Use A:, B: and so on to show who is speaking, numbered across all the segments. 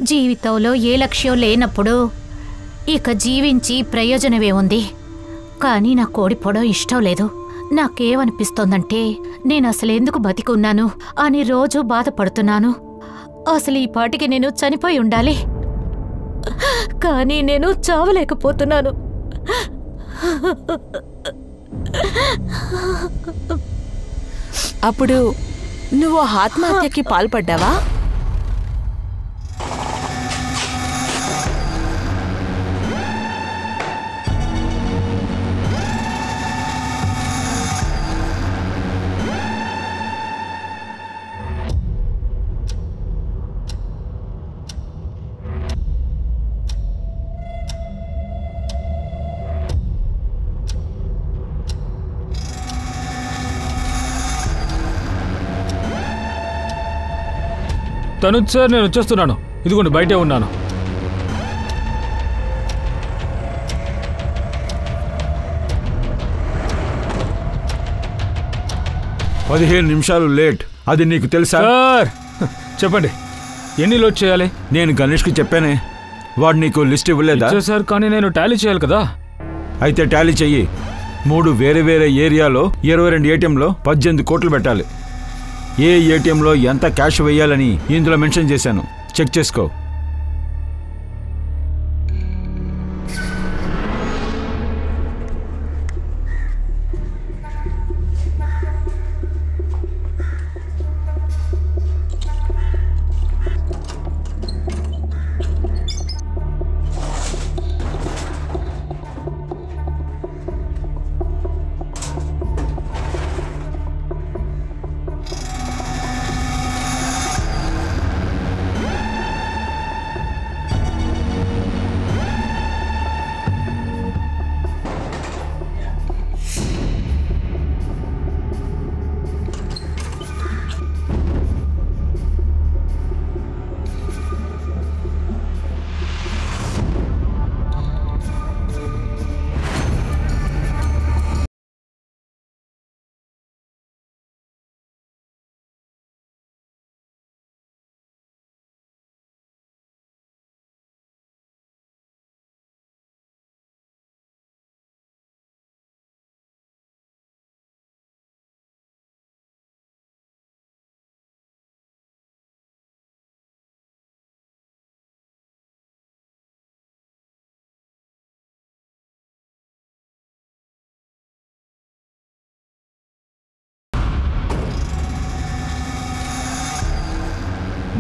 A: జీవితంలో ఏ లక్ష్యం లేనప్పుడు ఇక జీవించి ప్రయోజనమే ఉంది. కానీ నాకు ఓడిపోవడం ఇష్టం లేదు. నాకేమనిపిస్తోందంటే నేను అసలు ఎందుకు బతికున్నాను అని రోజు బాధపడుతున్నాను. అసలు ఈ పాటికి నేను చనిపోయి ఉండాలి, కానీ నేను చావలేకపోతున్నాను.
B: అప్పుడు నువ్వు ఆత్మహత్యకి పాల్పడ్డావా?
C: తనుజ్ సార్, నేను వచ్చేస్తున్నాను. ఇదిగోండి, బయటే ఉన్నాను.
D: పదిహేను నిమిషాలు లేట్. అది నీకు తెలుసా?
C: సార్ చెప్పండి, ఎన్ని లోడ్ చేయాలి?
D: నేను గణేష్కి చెప్పానే, వాడు నీకు లిస్ట్ ఇవ్వలేదా?
C: సార్, కానీ నేను టాలీ చేయాలి కదా.
D: అయితే టాలీ చెయ్యి. 3 వేరే వేరే ఏరియాలో 22 ఏటీఎంలో 18 కోట్లు పెట్టాలి. ఏ ఏటీఎంలో ఎంత క్యాష్ వేయాలని ఇందులో మెన్షన్ చేశాను, చెక్ చేసుకో.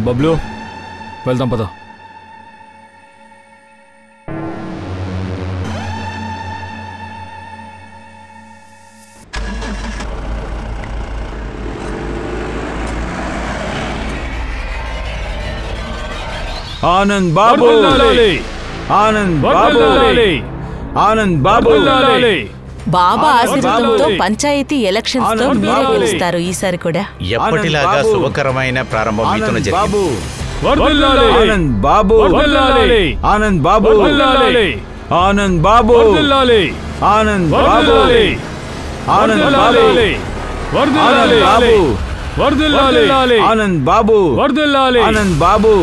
C: బబ్లు, వెళ్దాం పద.
D: ఆనంద్ బాబు, ఆనంద్ బాబు, ఆనంద్ బాబు.
B: బాబా ఆశీర్వాదంతో పంచాయతీ ఎలక్షన్స్ తో మీరే గెలుస్తారు ఈసారి కూడా.
E: ఎప్పటిలాగా శుభకరమైన ప్రారంభం మీతో జరిగింది.
D: ఆనంద్ బాబు, ఆనంద్ బాబు, ఆనంద్ బాబు, ఆనంద్ బాబు, ఆనంద్ బాబు, ఆనంద్ బాబు, ఆనంద్ బాబు,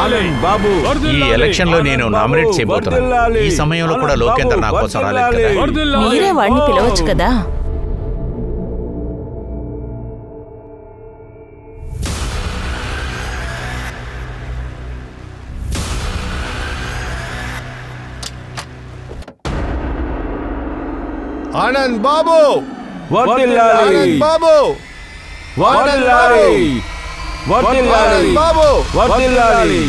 D: ఆనంద్ బాబు.
E: ఈ ఎలక్షన్ లో నేను నామినేట్ చేయబోతున్నాను. ఈ సమయంలో కూడా లోకేందర్ నా కోసం రాలేదు కదా.
B: మీరే వాడిని పిలవచ్చు కదా.
F: ఆనంద్ బాబు,
D: వర్ధిల్లాలి,
F: బాబు,
D: వర్ధిల్లాలి, వర్ధిల్లాలి,
F: బాబు,
D: వర్ధిల్లాలి.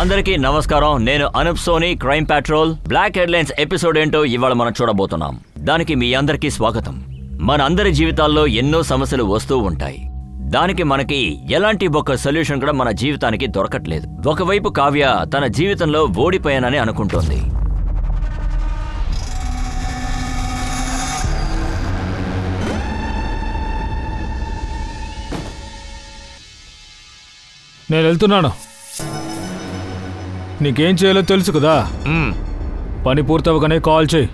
G: అందరికీ నమస్కారం. నేను Anup Soni, crime patrol. Black headlines episode ఏంటో ఇవాళ మనం చూడబోతున్నాం. దానికి మీ అందరికీ స్వాగతం. మన అందరి జీవితాల్లో ఎన్నో సమస్యలు వస్తూ ఉంటాయి. దానికి మనకి ఎలాంటి ఒక సొల్యూషన్ కూడా మన జీవితానికి దొరకట్లేదు. ఒకవైపు కావ్య తన జీవితంలో ఓడిపోయానని అనుకుంటోంది.
C: నేను వెళ్తున్నాను. నీకేం చేయాలో తెలుసు కదా. పని పూర్తవగానే కాల్ చేయి.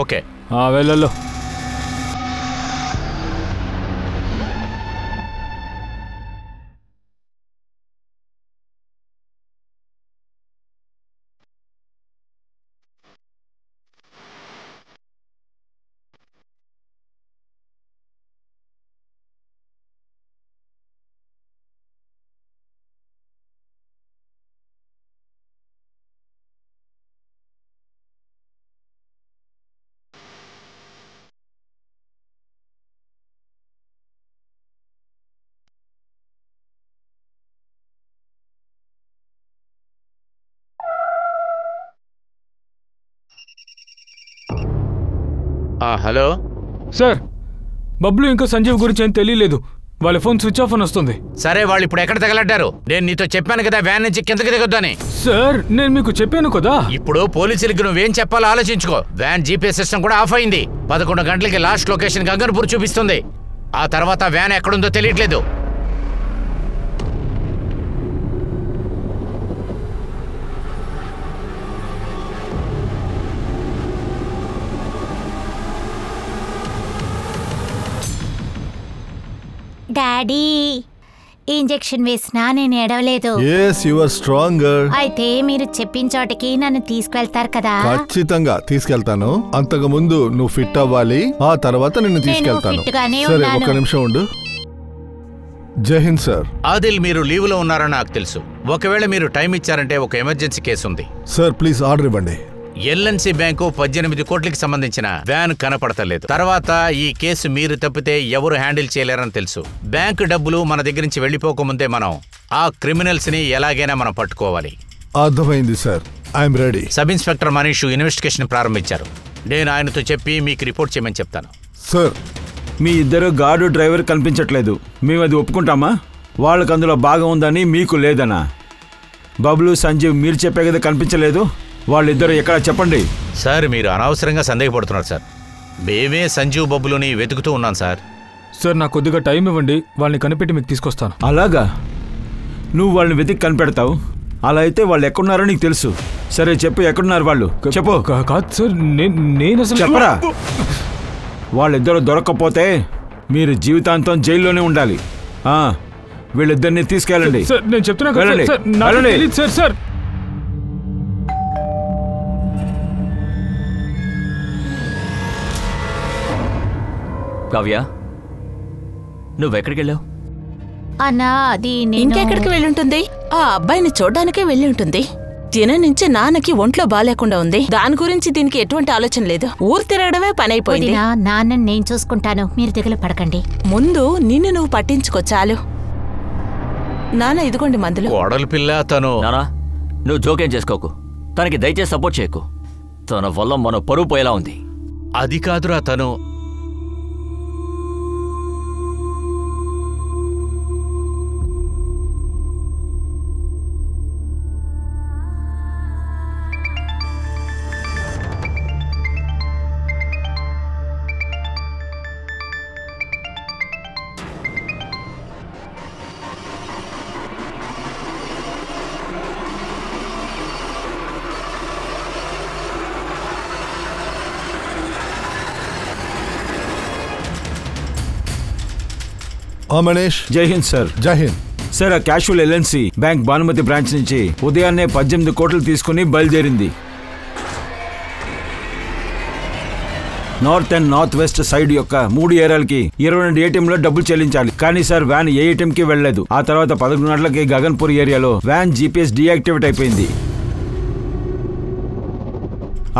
E: ఓకే,
C: వెళ్ళలో.
E: హలో
C: సార్ బబ్లు ఇంకా సంజీవ్ గురించి ఏం తెలియలేదు. వాళ్ళ ఫోన్ స్విచ్ ఆఫ్ అని వస్తుంది.
E: సరే, వాళ్ళు ఇప్పుడు ఎక్కడ తగలడ్డారు? నేను నీతో చెప్పాను కదా వ్యాన్ నుంచి కిందకి దిగొద్దని.
C: సార్ నేను మీకు చెప్పాను కదా.
E: ఇప్పుడు పోలీసులకి నువ్వేం చెప్పాలో ఆలోచించుకో. వ్యాన్ జీపీఎస్ సిస్టమ్ కూడా ఆఫ్ అయింది. 11 గంటలకి లాస్ట్ లొకేషన్ గంగన్పూర్ చూపిస్తుంది. ఆ తర్వాత వ్యాన్ ఎక్కడుందో తెలియట్లేదు.
A: డాడీ, ఇంజెక్షన్ వేసినా నేను ఏడవలేదు.
F: yes you are stronger.
A: అయితే మీరు చెప్పిన చోటికి నన్ను తీసుకెళ్తారు కదా?
F: ఖచ్చితంగా తీసుకెళ్తాను. అంతకు ముందు నువ్వు ఫిట్ అవ్వాలి, ఆ తర్వాత నిన్ను తీసుకెళ్తాను. సరే, ఒక నిమిషం ఉండు. జై హింద్ సార్.
E: ఆదిల్, మీరు లీవ్ లో ఉన్నారని నాకు తెలుసు. ఒకవేళ మీరు టైం ఇచ్చారంటే ఒక ఎమర్జెన్సీ కేసు ఉంది.
F: సార్ ప్లీజ్ ఆర్డర్ ఇవ్వండి.
E: ఎల్ఎన్సీ బ్యాంకు 18 కోట్లకి సంబంధించిన వ్యాన్ కనపడతలేదు. తర్వాత ఈ కేసు మీరు తప్పితే ఎవరు హ్యాండిల్ చేయలేరని తెలుసు. బ్యాంకు డబ్బులు మన దగ్గర నుంచి వెళ్లిపోకముందే మనం ఆ క్రిమినల్స్ ని ఎలాగైనా మనం పట్టుకోవాలి.
F: అర్థమైంది sir, I'm ready.
E: Sub inspector Manish investigation ప్రారంభించారు. నేను ఆయనతో చెప్పి మీకు రిపోర్ట్ చేయమని చెప్తాను.
F: సార్,
D: మీ ఇద్దరు గార్డు డ్రైవర్ కనిపించట్లేదు. మేము అది ఒప్పుకుంటామా? వాళ్ళకు అందులో భాగం ఉందని మీకు లేదనా? బబ్లు, సంజీవ్ మీరు చెప్పే కదా కనిపించలేదు. వాళ్ళిద్దరు ఎక్కడ చెప్పండి.
E: సార్, మీరు అనవసరంగా సందేహపడుతున్నారు సార్. మేమే సంజీవ్ బబ్బులుని వెతుకుతూ ఉన్నాం సార్.
C: సార్ నాకు కొద్దిగా టైం ఇవ్వండి, వాళ్ళని కనిపెట్టి మీకు తీసుకొస్తాను.
D: అలాగా? నువ్వు వాళ్ళని వెతికి కనిపెడతావు? అలా అయితే వాళ్ళు ఎక్కడున్నారో నీకు తెలుసు. సరే చెప్పు, ఎక్కడున్నారు వాళ్ళు? చెప్పు.
C: కాదు సార్, నేను అసలు
D: చెప్పరా. వాళ్ళిద్దరూ దొరక్కపోతే మీరు జీవితాంతం జైల్లోనే ఉండాలి. వీళ్ళిద్దరిని తీసుకెళ్ళండి.
C: సార్ నేను చెప్తున్నా కదా
D: వెళ్ళండి.
C: సార్, నాకు తెలీదు సార్. సార్
G: కావ్య, నువ్వెక్కడికి వెళ్ళావు?
A: అన్నా, అది
B: ఇంకెక్కడికి వెళ్ళుంటుంది? ఆ అబ్బాయిని చూడ్డానికే వెళ్ళి ఉంటుంది. దినం నుంచి నాన్నకి ఒంట్లో బాలేకుండా ఉంది. దాని గురించి దీనికి ఎటువంటి ఆలోచన లేదు. ఊరు తిరగడమే పని అయిపోయింది.
A: నాన్నని నేను చూసుకుంటాను, మీరు దిగులు పడకండి.
B: ముందు నిన్ను నువ్వు పట్టించుకో చాలు. నాన్న ఇదిగోండి మందులు.
E: కోడలు పిల్ల తను.
G: నానా, నువ్వు జోక్యం చేసుకోకు. తనకి దయచేసి సపోర్ట్ చేయకు. తన వల్ల మన పరువు పోయేలా ఉంది.
E: అది కాదురా, తను
F: మనీష్.
D: జై హింద్ సార్.
F: జై హింద్
D: సార్, ఆ casual LNC bank Bhanumathi branch నుంచి ఉదయాన్నే 18 కోట్లు తీసుకుని బయలుదేరింది. North and north west side యొక్క 3 ఏరియాలకి 22 ఏటీఎంలో డబ్బులు చెల్లించాలి. కానీ సార్ వ్యాన్ ఏ ఏటీఎంకి వెళ్ళలేదు. ఆ తర్వాత 11 గంటలకి గగన్పూర్ ఏరియాలో వ్యాన్ జీపీఎస్ డీయాక్టివేట్ అయిపోయింది.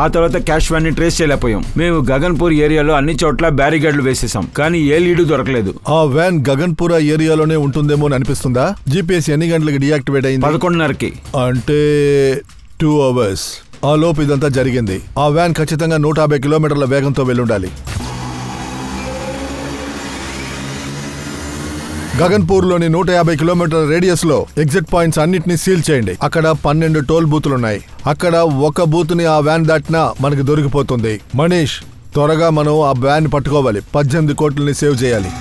D: ఆ తర్వాత క్యాష్ వ్యాన్ ని ట్రేస్ చేయలేకపోయాం. మేము గగన్పూర్ ఏరియాలో అన్ని చోట్ల బ్యారిగేడ్లు వేసేసాం, కానీ ఏ లీడు దొరకలేదు.
F: ఆ వ్యాన్ గగన్పూర్ ఏరియాలోనే ఉంటుందేమో అని అనిపిస్తుందా? జీపీఎస్ ఎన్ని గంటలకి డీయాక్టివేట్ అయింది?
D: 11:30కి.
F: అంటే 2 hours. ఆ లోపు ఇదంతా జరిగింది. ఆ వ్యాన్ ఖచ్చితంగా 150 కిలోమీటర్ల వేగంతో వెళ్ళుండాలి. గగన్పూర్లోని 150 కిలోమీటర్ల రేడియస్ లో ఎగ్జిట్ పాయింట్స్ అన్నిటిని సీల్ చేయండి. అక్కడ 12 టోల్ బూతులున్నాయి. అక్కడ ఒక బూత్ ని ఆ వ్యాన్ దాటినా మనకి దొరికిపోతుంది. మనీష్, త్వరగా మనం ఆ వ్యాన్ పట్టుకోవాలి. 18 కోట్లని సేవ్ చేయాలి.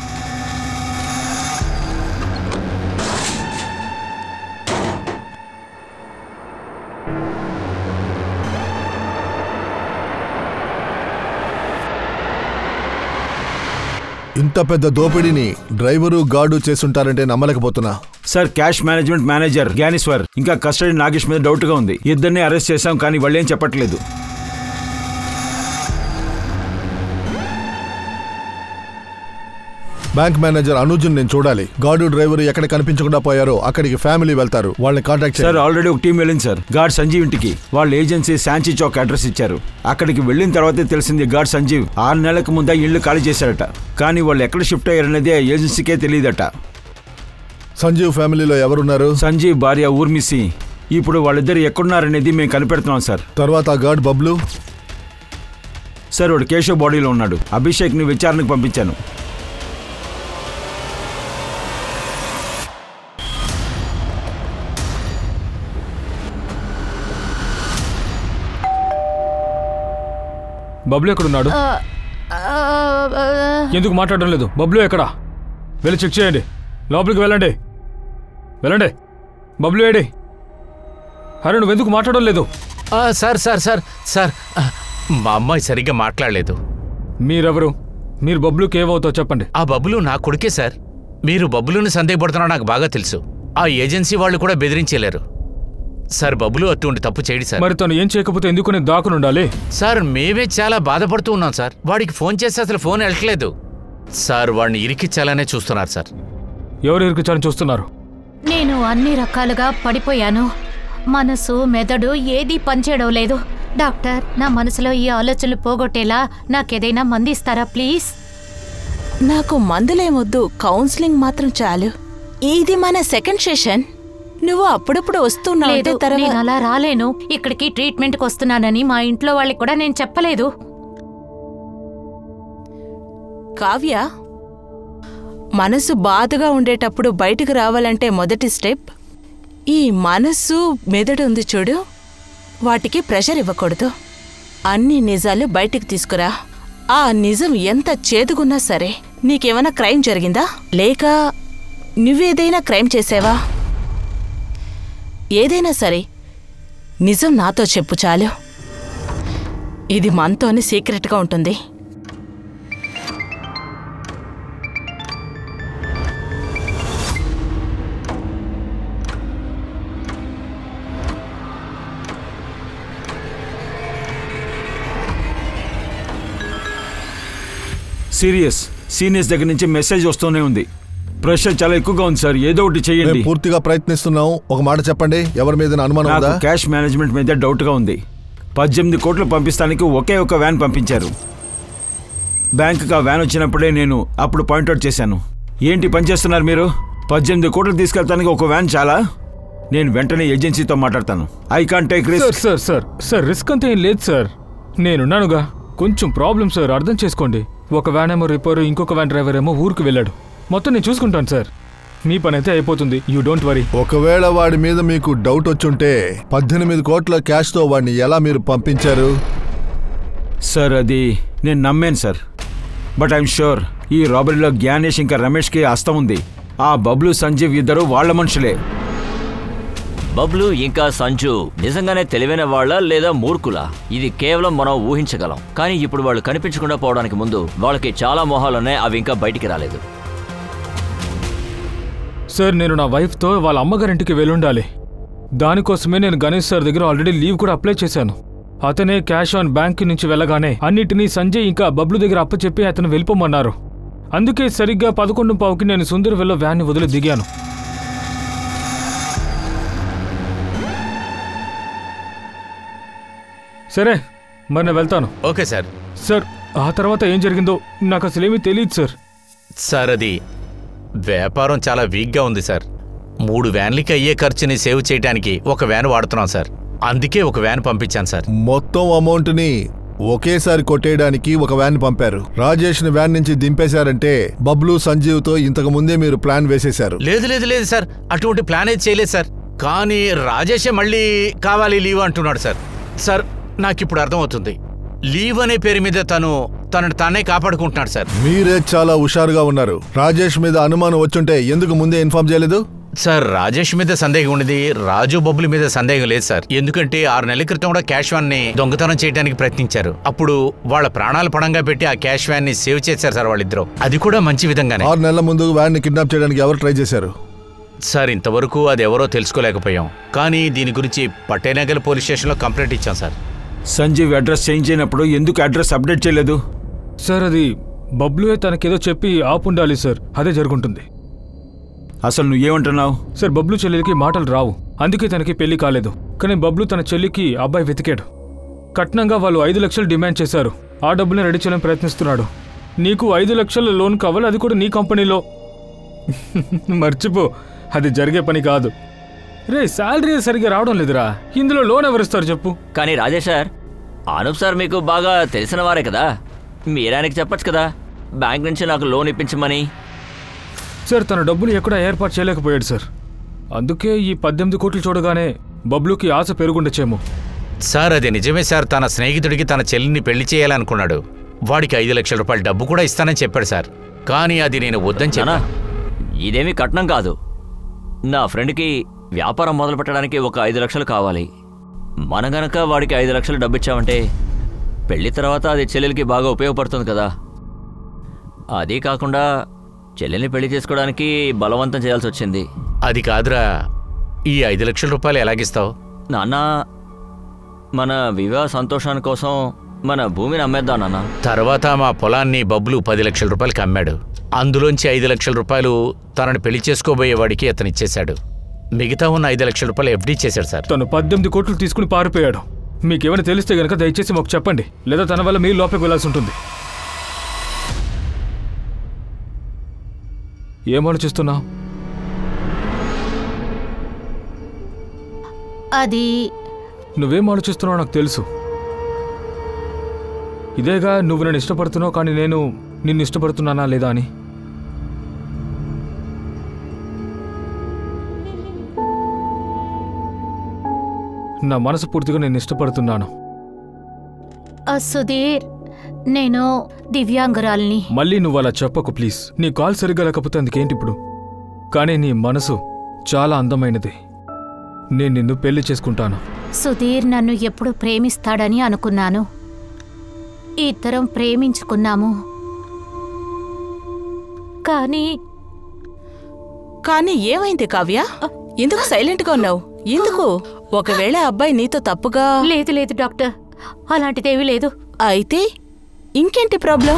F: ఇంత పెద్ద దోపిడీని డ్రైవరు గార్డు చేస్తుంటారంటే నమ్మలేకపోతున్నా.
D: Sir, cash management manager Gnaneshwar ఇంకా కస్టడీ నాగేష్ మీద డౌట్ గా ఉంది. ఇద్దరిని అరెస్ట్ చేశాం, కానీ వాళ్ళేం చెప్పట్లేదు.
F: బ్యాంక్ మేనేజర్ అనుజ్ నేను చూడాలి. గార్డు డ్రైవర్ ఎక్కడ కనిపించకుండా పోయారో అక్కడికి ఫ్యామిలీ వెళ్తారు. వాళ్ళని కాంటాక్ట్
D: సార్, ఆల్రెడీ ఒక టీం వెళ్ళింది సార్. గార్డ్ సంజీవ్ ఇంటికి వాళ్ళ ఏజెన్సీ శాంచి చౌక్ అడ్రస్ ఇచ్చారు. అక్కడికి వెళ్ళిన తర్వాతే తెలిసింది గార్డ్ సంజీవ్ 6 నెలలకు ముందే ఇళ్లు ఖాళీ చేశారట. కానీ వాళ్ళు ఎక్కడ షిఫ్ట్ అయ్యారనేది ఏజెన్సీకే తెలియదట.
F: సంజీవ్ ఫ్యామిలీలో ఎవరున్నారు?
D: సంజీవ్ భార్య ఊర్మిసి. ఇప్పుడు వాళ్ళిద్దరు ఎక్కడున్నారనేది మేము కనిపెడుతున్నాం సార్.
F: తర్వాత గార్డ్ బబ్లు.
D: సార్ వాడు కేశవ్ బాడీలో ఉన్నాడు. అభిషేక్ని విచారణకు పంపించాను.
C: బబ్లు ఎక్కడున్నాడు? ఎందుకు మాట్లాడడం లేదు? బబ్లు ఎక్కడా? వెళ్ళి చెక్ చేయండి. లోపలికి వెళ్ళండి. వెళ్ళండి. బబ్లు ఏడి? అరే నువ్వెందుకు మాట్లాడడం లేదు?
E: సార్ సార్ సార్ సార్ మా అమ్మాయి సరిగ్గా మాట్లాడలేదు.
C: మీరెవరు? మీరు బబ్లుకి ఏమవుతావు చెప్పండి.
E: ఆ బబ్లు నా కొడుకే సార్. మీరు బబ్లుని సందేహపడుతున్నా నాకు బాగా తెలుసు. ఆ ఏజెన్సీ వాళ్ళు కూడా బెదిరించలేరు సార్. బబ్లు అటువంటి తప్పు చేయడు సార్.
C: మరి తను ఏం చేయకపోతే ఎందుకు నేను దాకునుండాలి?
E: సార్ మేమే చాలా బాధపడుతూ ఉన్నాం సార్. వాడికి ఫోన్ చేస్తే అసలు ఫోన్ వెళ్ళట్లేదు సార్. వాడిని ఇరికిచ్చాలనే చూస్తున్నారు సార్.
C: ఎవరు ఇరికిచ్చాలని చూస్తున్నారు?
A: నేను అన్ని రకాలుగా పడిపోయాను. మనసు మెదడు ఏదీ పనిచేయడం లేదు. డాక్టర్, నా మనసులో ఈ ఆలోచనలు పోగొట్టేలా నాకేదైనా మందిస్తారా ప్లీజ్?
B: నాకు మందులేమొద్దు, కౌన్సిలింగ్ మాత్రం చాలు. ఇది మన సెకండ్ సెషన్. నువ్వు అప్పుడప్పుడు వస్తున్నావు.
A: లేదు, నేను అలా రాలేను. ఇక్కడికి ట్రీట్మెంట్కి వస్తున్నానని మా ఇంట్లో వాళ్ళకి కూడా నేను చెప్పలేదు.
B: కావ్య, మనసు బాధగా ఉండేటప్పుడు బయటకు రావాలంటే మొదటి స్టెప్ ఈ మనసు మెదడు ఉంది చూడు, వాటికి ప్రెషర్ ఇవ్వకూడదు. అన్ని నిజాలు బయటికి తీసుకురా. ఆ నిజం ఎంత చేదుగున్నా సరే. నీకేమైనా క్రైమ్ జరిగిందా, లేక నువ్వేదైనా క్రైమ్ చేసావా? ఏదైనా సరే నిజం నాతో చెప్పు చాలు. ఇది మనతోనే సీక్రెట్గా ఉంటుంది.
D: సీనియర్స్ దగ్గర నుంచి మెసేజ్ వస్తూనే ఉంది. ప్రెషర్ చాలా ఎక్కువగా ఉంది సార్. ఏదో ఒకటి చేయండి.
F: పూర్తిగా ప్రయత్నిస్తున్నాం. ఒక మాట చెప్పండి, ఎవరి మీద అనుమానం ఉందా?
D: క్యాష్ మేనేజ్మెంట్ మీద డౌట్ గా ఉంది. 18 కోట్లు పంపిస్తానికి ఒకే ఒక వ్యాన్ పంపించారు. బ్యాంకుకి ఆ వ్యాన్ వచ్చినప్పుడే నేను అప్పుడు పాయింట్అవుట్ చేశాను. ఏంటి పని చేస్తున్నారు మీరు? 18 కోట్లు తీసుకెళ్తానికి ఒక వ్యాన్ చాలా? నేను వెంటనే ఏజెన్సీతో మాట్లాడతాను. I can't take risk.
C: Sir risk అంతా ఏం లేదు సార్. నేనున్నానుగా. కొంచెం ప్రాబ్లం సార్, అర్థం చేసుకోండి. ఒక వ్యాన్ ఏమో రిపేరు, ఇంకొక వ్యాన్ డ్రైవర్ ఏమో ఊరికి వెళ్ళాడు. మొత్తం నేను చూసుకుంటాను సార్. మీ పని అయితే అయిపోతుంది. You don't worry.
F: ఒకవేళ వాడి మీద మీకు డౌట్ వచ్చుంటే 18 కోట్ల క్యాష్తో వాడిని ఎలా మీరు పంపించారు?
D: సార్ అది నేను నమ్మాను సార్. బట్ ఐఎమ్ షూర్ ఈ రాబరీలో జ్ఞానేష్ ఇంకా రమేష్కి హస్తం ఉంది. ఆ బబ్లు సంజీవ్ ఇద్దరు వాళ్ళ మనుషులే.
G: బబ్లు ఇంకా సంజు నిజంగానే తెలివైన వాళ్ళ లేదా మూర్ఖులా? ఇది కేవలం మనం ఊహించగలం. కానీ ఇప్పుడు వాళ్ళు కనిపించకుండా పోవడానికి ముందు వాళ్ళకి చాలా మొహాలున్నాయి. అవి ఇంకా బయటికి రాలేదు.
C: సార్ నేను నా వైఫ్తో వాళ్ళ అమ్మగారింటికి వెళ్ళుండాలి. దానికోసమే నేను గణేష్ సార్ దగ్గర ఆల్రెడీ లీవ్ కూడా అప్లై చేశాను. అతనే క్యాష్ ఆన్ బ్యాంక్ నుంచి వెళ్ళగానే అన్నిటినీ సంజయ్ ఇంకా బబ్లు దగ్గర అప్పచెప్పి అతను వెళ్ళిపోమన్నారు. అందుకే సరిగ్గా 11:15కి నేను సుందర్వెల్లో వ్యాన్ని వదిలి దిగాను. సరే మరి నేను వెళ్తాను.
E: Okay sir.
C: సార్ ఆ తర్వాత ఏం జరిగిందో నాకు అసలేమీ తెలియదు సార్.
E: సార్ అది వ్యాపారం చాలా వీక్గా ఉంది సార్. 3 వ్యాన్లకి అయ్యే ఖర్చుని సేవ్ చేయడానికి ఒక వ్యాన్ వాడుతున్నాం సార్. అందుకే ఒక వ్యాన్ పంపించాను సార్. మొత్తం
F: అమౌంట్ని ఒకేసారి కొట్టేయడానికి ఒక వ్యాన్ పంపారు. రాజేష్ని వ్యాన్ నుంచి దింపేశారంటే బబ్లు సంజీవ్తో ఇంతకు ముందే మీరు ప్లాన్ వేసేశారు.
E: లేదు లేదు లేదు సార్, అటువంటి ప్లాన్ అయితే చేయలేదు సార్. కానీ రాజేషే మళ్ళీ కావాలి లీవ్ అంటున్నాడు సార్. సార్ నాకిప్పుడు అర్థమవుతుంది. లీవ్ అనే పేరు మీద తనను తానే కాపాడుకుంటున్నాడు సార్.
F: మీరే చాలా హుషారుగా ఉన్నారు. రాజేష్ మీద అనుమానం వచ్చుంటే ఎందుకు ముందే ఇన్ఫార్మ్ చేయలేదు?
E: సార్ రాజేష్ మీద సందేహం ఉన్నది, రాజు బబ్బుల మీద సందేహం లేదు సార్. ఎందుకంటే 6 నెలల క్రితం కూడా క్యాష్ వ్యాన్ ని దొంగతనం చేయడానికి ప్రయత్నించారు. అప్పుడు వాళ్ళ ప్రాణాలు పణంగా పెట్టి ఆ క్యాష్ వ్యాన్ ని సేవ్ చేశారు సార్ వాళ్ళిద్దరూ. అది కూడా మంచి విధంగానే.
F: 6 నెలల ముందు వ్యాన్ ని కిడ్నాప్ చేయడానికి ఎవరు ట్రై చేశారు?
E: సార్ ఇంతవరకు అది ఎవరో తెలుసుకోలేకపోయాం. కానీ దీని గురించి పట్టేనగల్ పోలీస్ స్టేషన్లో కంప్లైంట్ ఇచ్చాం సార్.
D: సంజీవ్ అడ్రస్ చేంజ్ అయినప్పుడు ఎందుకు అడ్రస్ అప్డేట్ చేయలేదు?
C: సార్ అది బబ్లుయే తనకేదో చెప్పి ఆపుండాలి సార్. అదే జరుగుంటుంది.
D: అసలు నువ్వేమంటున్నావు?
C: సార్ బబ్లు చెల్లికి మాటలు రావు, అందుకే తనకి పెళ్లి కాలేదు. కానీ బబ్లు తన చెల్లికి అబ్బాయి వెతికాడు. కట్నంగా వాళ్ళు 5 లక్షలు డిమాండ్ చేశారు. ఆ డబ్బుని రెడీ చేయడానికి ప్రయత్నిస్తున్నాడు. నీకు 5 లక్షల లోన్ కావాలి, అది కూడా నీ కంపెనీలో. మర్చిపో, అది జరిగే పని కాదు. రే శాలరీ సరిగ్గా రావడం లేదురా, ఇందులో లోన్ ఎవరిస్తారు చెప్పు?
G: కానీ రాజేష్ సార్, అనూప్ సార్ మీకు బాగా తెలిసిన వారే కదా, మీరే ఆయనకి చెప్పచ్చు కదా బ్యాంక్ నుంచి నాకు లోన్ ఇప్పించమని.
C: సార్ తన డబ్బులు ఎక్కడా ఏర్పాటు చేయలేకపోయాడు సార్. అందుకే ఈ 18 కోట్లు చూడగానే బబ్లుకి ఆశ పెరుగుండొచ్చేమో.
E: సార్ అది నిజమే సార్. తన స్నేహితుడికి తన చెల్లిని పెళ్లి చేయాలనుకున్నాడు. వాడికి 5 లక్షల రూపాయల డబ్బు కూడా ఇస్తానని చెప్పాడు సార్. కానీ అది నేను వద్దని చెప్పాను.
G: ఇదేమీ కట్నం కాదు. నా ఫ్రెండ్కి వ్యాపారం మొదలు పెట్టడానికి ఒక 5 లక్షలు కావాలి. మనం గనక వాడికి 5 లక్షలు డబ్బు ఇచ్చామంటే పెళ్లి తర్వాత అది చెల్లెలకి బాగా ఉపయోగపడుతుంది కదా. అదీ కాకుండా చెల్లెల్ని పెళ్లి చేసుకోవడానికి బలవంతం చేయాల్సి వచ్చింది.
E: అది కాదురా, ఈ 5 లక్షల రూపాయలు ఎలాగిస్తావు?
G: నాన్న, మన వివాహ సంతోషాని కోసం మన భూమిని అమ్మేద్దాం నాన్న.
E: తర్వాత మా పొలాన్ని బబ్లు 10 లక్షల రూపాయలకి అమ్మాడు. అందులోంచి 5 లక్షల రూపాయలు తనని పెళ్లి చేసుకోబోయేవాడికి అతను ఇచ్చేశాడు. మిగతా ఉన్న 5 లక్షల రూపాయలు ఎఫ్డీ చేశాడు సార్.
C: తను 18 కోట్లు తీసుకుని పారిపోయాడు. మీకేమైనా తెలిస్తే గనక దయచేసి మాకు చెప్పండి, లేదా తన వల్ల మీరు లోపలికి వెళ్లాల్సి ఉంటుంది. ఏం ఆలోచిస్తున్నావు?
A: అది
C: నువ్వేం ఆలోచిస్తున్నావు నాకు తెలుసు. ఇదేగా నువ్వు నన్ను ఇష్టపడుతున్నావు, కానీ నేను నిన్ను ఇష్టపడుతున్నానా లేదా అని. నా మనసు పూర్తిగా నేను ఇష్టపడుతున్నాను.
A: సుధీర్, నేను దివ్యాంగురాల్ని.
C: మళ్ళీ నువ్వు అలా చెప్పకు ప్లీజ్. నీ కాల్ సరిగ్గా లేకపోతే అందుకేంటి ఇప్పుడు? కానీ నీ మనసు చాలా అందమైనది. నేను నిన్ను పెళ్లి చేసుకుంటాను.
A: సుధీర్ నన్ను ఎప్పుడు ప్రేమిస్తాడని అనుకున్నాను. ఇద్దరం ప్రేమించుకున్నాము.
B: కానీ ఏమైంది కావ్య? ఎందుకు సైలెంట్గా ఉన్నావు? ఎందుకు? ఒకవేళ అబ్బాయి నీతో తప్పుగా...
A: లేదు లేదు డాక్టర్, అలాంటిదేమీ లేదు.
B: అయితే ఇంకేంటి ప్రాబ్లం?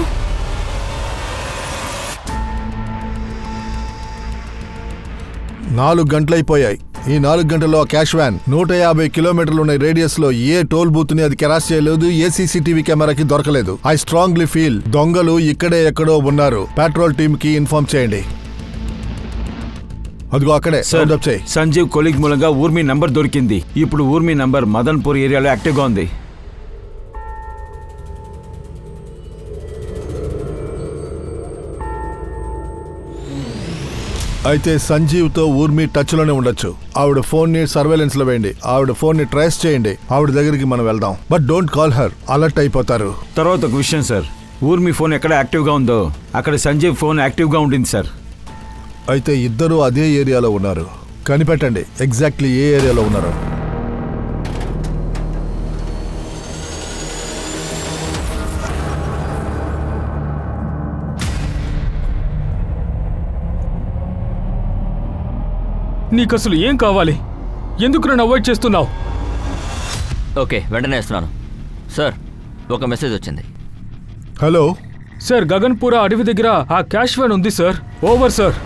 F: నాలుగు గంటలైపోయాయి. ఈ 4 గంటల్లో క్యాష్ వ్యాన్ 150 కిలోమీటర్లున్న రేడియస్ లో ఏ టోల్ బూత్ ని అది కెరాస్ చేయలేదు, ఏ సీసీటీవీ కెమెరాకి దొరకలేదు. ఐ స్ట్రాంగ్లీ ఫీల్ దొంగలు ఇక్కడే ఎక్కడో ఉన్నారు. పెట్రోల్ టీమ్ కి ఇన్ఫార్మ్ చేయండి. అదిగో అక్కడే
D: సంజీవ్ కొలీగ్ మూలంగా ఊర్మి నంబర్ దొరికింది. ఇప్పుడు ఊర్మి నంబర్ మదన్పూర్ ఏరియాలో యాక్టివ్గా ఉంది.
F: అయితే సంజీవ్తో ఊర్మి టచ్లోనే ఉండొచ్చు. ఆవిడ ఫోన్ని సర్వేలెన్స్ లో వేయండి. ఆవిడ ఫోన్ని ట్రేస్ చేయండి. ఆవిడ దగ్గరికి మనం వెళ్దాం. But don't call her, alert అయిపోతారు.
D: తర్వాత ఒక విషయం సార్, ఊర్మి ఫోన్ ఎక్కడ యాక్టివ్గా ఉందో అక్కడ సంజీవ్ ఫోన్ యాక్టివ్గా ఉంటుంది సార్.
F: అయితే ఇద్దరు అదే ఏరియాలో ఉన్నారు. కనిపెట్టండి ఎగ్జాక్ట్లీ ఏ ఏరియాలో ఉన్నారు.
C: నీకు అసలు ఏం కావాలి? ఎందుకు నన్ను అవాయిడ్ చేస్తున్నావు?
G: ఓకే, వెంటనే ఇస్తున్నాను సార్. ఒక మెసేజ్ వచ్చింది.
F: హలో
C: సార్, గగన్పుర అడవి దగ్గర ఆ క్యాష్ వ్యాన్ ఉంది సార్. Over sir.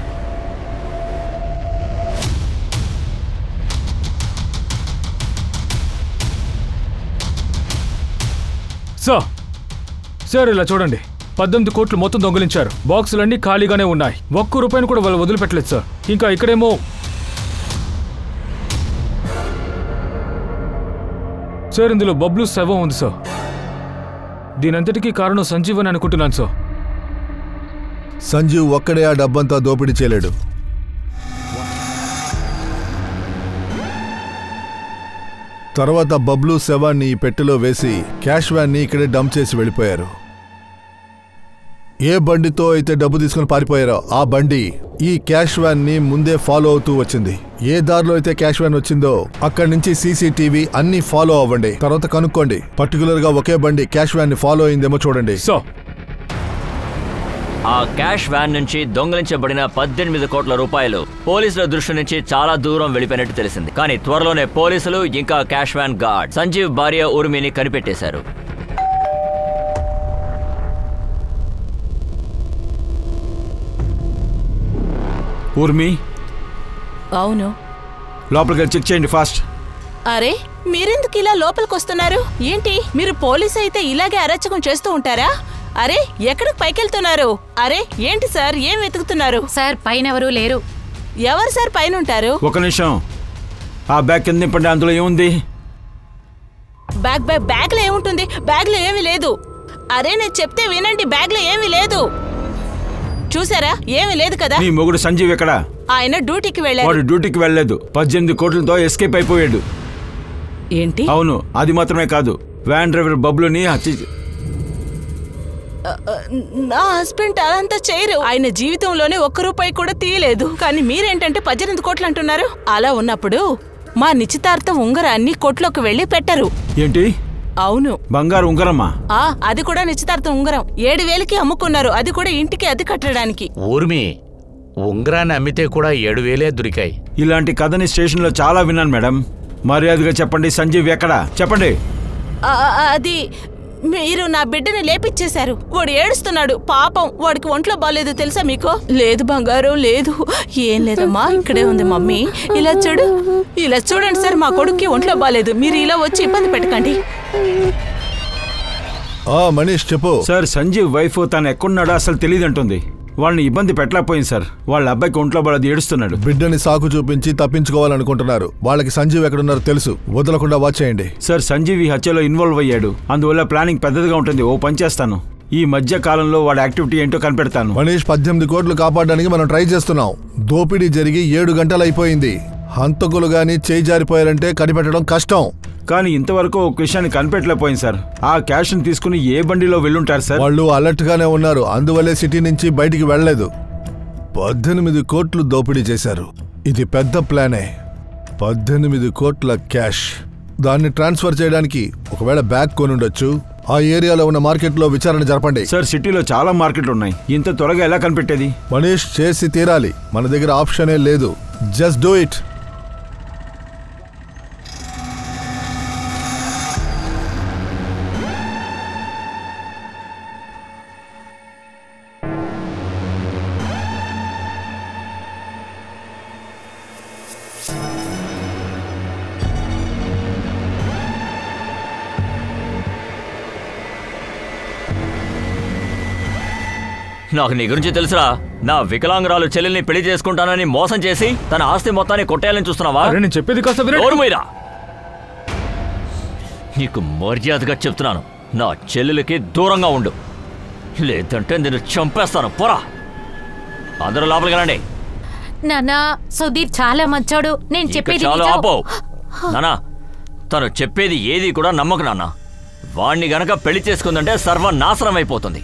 C: సార్ ఇలా చూడండి, 18 కోట్లు మొత్తం దొంగిలించారు. బాక్సులన్నీ ఖాళీగానే ఉన్నాయి. ఒక్క రూపాయిని కూడా వాళ్ళు వదిలిపెట్టలేదు సార్. ఇంకా ఇక్కడేమో సార్ ఇందులో బబ్లు శవం ఉంది సార్. దీనంతటికీ కారణం సంజీవ్ అని అనుకుంటున్నాను సార్.
F: సంజీవ్ ఒక్కడే ఆ డబ్బంతా దోపిడీ చేయలేడు. తర్వాత బబ్లు శవాన్ని పెట్టెలో వేసి క్యాష్ వ్యాన్ని ఇక్కడే డంప్ చేసి వెళ్ళిపోయారు. ఏ బండితో అయితే డబ్బు తీసుకుని పారిపోయారో ఆ బండి ఈ క్యాష్ వ్యాన్ ని ముందే ఫాలో అవుతూ వచ్చింది. ఏ దారిలో అయితే క్యాష్ వ్యాన్ వచ్చిందో అక్కడి నుంచి సీసీటీవీ అన్ని ఫాలో అవ్వండి. తర్వాత కనుక్కోండి పర్టికులర్ గా ఒకే బండి క్యాష్ వ్యాన్ ని ఫాలో అయిందేమో చూడండి.
G: ఆ క్యాష్ వ్యాన్ నుంచి దొంగలించబడిన 18 కోట్ల రూపాయలు పోలీసుల దృష్టి నుంచి చాలా దూరం వెళ్ళిపోయినట్టు తెలిసింది. కానీ త్వరలోనే పోలీసులు ఇంకా క్యాష్ వ్యాన్ గార్డ్ సంజీవ్ భార్య ఊర్మిని కనిపెట్టేశారు.
D: ఊర్మి,
B: అవును,
D: లోపలికి చెక్ చేయండి ఫాస్ట్.
B: అరే మీరెందుకు ఇలా లోపలికి వస్తున్నారు? ఏంటి మీరు పోలీస్ అయితే ఇలాగే అరాచకం చేస్తూ ఉంటారా? అరే ఎక్కడికి పైకెళ్తున్నారు? అరే ఏంటి సార్, ఏం వెతుకుతున్నారు?
A: సార్ పైన ఎవరూ లేరు.
B: ఎవరు సార్ పైన ఉంటారు?
D: ఒక నిమిషం, ఆ బ్యాగ్ కింద నింపండి. అందులో ఏముంది?
B: బ్యాగ్లో ఏముంటుంది? బ్యాగ్లో ఏమీ లేదు. అరే నేను చెప్తే వినండి, బ్యాగ్లో ఏమీ లేదు. చూసారా, ఏమీ లేదు కదా.
D: మీ మొగుడు సంజీవ్ ఎక్కడ?
B: ఆయన డ్యూటీకి వెళ్ళాడు.
D: వాడు డ్యూటీకి వెళ్ళలేదు, 18 కోట్లతో ఎస్కేప్ అయిపోయాడు.
B: ఏంటి?
D: అవును, అది మాత్రమే కాదు, వ్యాన్ డ్రైవర్ బబ్లుని
B: నా హస్బెండ్ అదంతా చేయరు. ఆయన జీవితంలోనే ఒక్క రూపాయి కూడా తీయలేదు. కానీ మీరేంటంటే 18 కోట్లు అంటున్నారు. అలా ఉన్నప్పుడు మా నిశ్చితార్థం ఉంగరాన్ని కొట్లోకి వెళ్ళి పెట్టరు.
D: ఏంటి?
B: అవును,
D: బంగారు ఉంగరమ్మా?
B: అది కూడా నిశ్చితార్థం ఉంగరం 7,000కి అమ్ముకున్నారు. అది కూడా ఇంటికి అద్దె కట్టడానికి.
E: ఊర్మి, ఉంగరాన్ని అమ్మితే కూడా 7,000 దొరికాయి.
D: ఇలాంటి కథని స్టేషన్లో చాలా విన్నాను మేడం. మర్యాదగా చెప్పండి, సంజీవ్ ఎక్కడా? చెప్పండి.
B: అది మీరు నా బిడ్డని లేపిచ్చేశారు. వాడు ఏడుస్తున్నాడు. పాపం, వాడికి ఒంట్లో బాలేదు తెలుసా మీకు? లేదు బంగారం, లేదు. ఏం లేదమ్మా, ఇక్కడే ఉంది మమ్మీ. ఇలా చూడండి సార్, మా కొడుక్కి ఒంట్లో బాలేదు. మీరు ఇలా వచ్చి ఇబ్బంది పెట్టకండి.
F: మనీష్ చెప్పు.
D: సార్, సంజీవ్ వైఫ్ తను ఎక్కడున్నాడో అసలు తెలియదంటుంది. వాళ్ళని ఇబ్బంది పెట్టలేకపోయింది సార్. వాళ్ళ అబ్బాయికి ఒంట్లో బాలేదు, ఏడుస్తున్నాడు.
F: బిడ్డని సాకు చూపించి తప్పించుకోవాలనుకుంటున్నారు. వాళ్ళకి సంజీవ్ ఎక్కడున్నారో తెలుసు, వదలకుండా వాచ్ చేయండి.
D: సార్, సంజీవ్ ఈ హత్యలో ఇన్వాల్వ్ అయ్యాడు. అందువల్ల ప్లానింగ్ పెద్దదిగా ఉంటుంది. ఓ పని చేస్తాను, ఈ మధ్య కాలంలో వాడి యాక్టివిటీ ఏంటో కనిపెడతాను.
F: మనీష్, 18 కోట్లు కాపాడడానికి మనం ట్రై చేస్తున్నాం. దోపిడీ జరిగి 7 గంటలు అయిపోయింది. హంతకులు గాని చేయి జారిపోయారంటే కనిపెట్టడం కష్టం.
D: కానీ ఇంతవరకు ఒక విషయాన్ని కనిపెట్టలేకపోయింది సార్. ఆ క్యాష్ ని తీసుకుని ఏ బండిలో వెళ్ళుంటారు సార్?
F: వాళ్ళు అలర్ట్ గానే ఉన్నారు, అందువల్లే సిటీ నుంచి బయటికి వెళ్లలేదు. 18 కోట్లు దోపిడీ చేశారు. ఇది పెద్ద ప్లానే. 18 కోట్ల క్యాష్. దాన్ని ట్రాన్స్ఫర్ చేయడానికి ఒకవేళ బ్యాగ్ కొనుండొచ్చు. ఆ ఏరియాలో ఉన్న మార్కెట్లో విచారణ జరపండి.
D: సార్, సిటీలో చాలా మార్కెట్లు ఉన్నాయి. ఇంత త్వరగా ఎలా కనిపెట్టేది?
F: మనీష్, చేసి తీరాలి. మన దగ్గర ఆప్షనే లేదు. Just do it.
G: నాకు నీ గురించి తెలుసురా. నా వికలాంగురాలు చెల్లెల్ని పెళ్లి చేసుకుంటానని మోసం చేసి తన ఆస్తి మొత్తాన్ని కొట్టేయాలని చూస్తున్నావా?
C: నేను చెప్పేది కాస్త
G: వినోరుమైరా. నీకు మర్యాదగా చెప్తున్నాను, నా చెల్లెలకి దూరంగా ఉండు, లేదంటే నేను చంపేస్తాను. పోరా, అందరూ లోపలికి రండి.
A: నానా, సుధీర్ చాలా మంచోడు. నేను చెప్పేది
G: చాలా ఆపో. నానా, తను చెప్పేది ఏది కూడా నమ్మకు నాన్న. వాణ్ణి గనక పెళ్లి చేసుకుందంటే సర్వనాశనం అయిపోతుంది.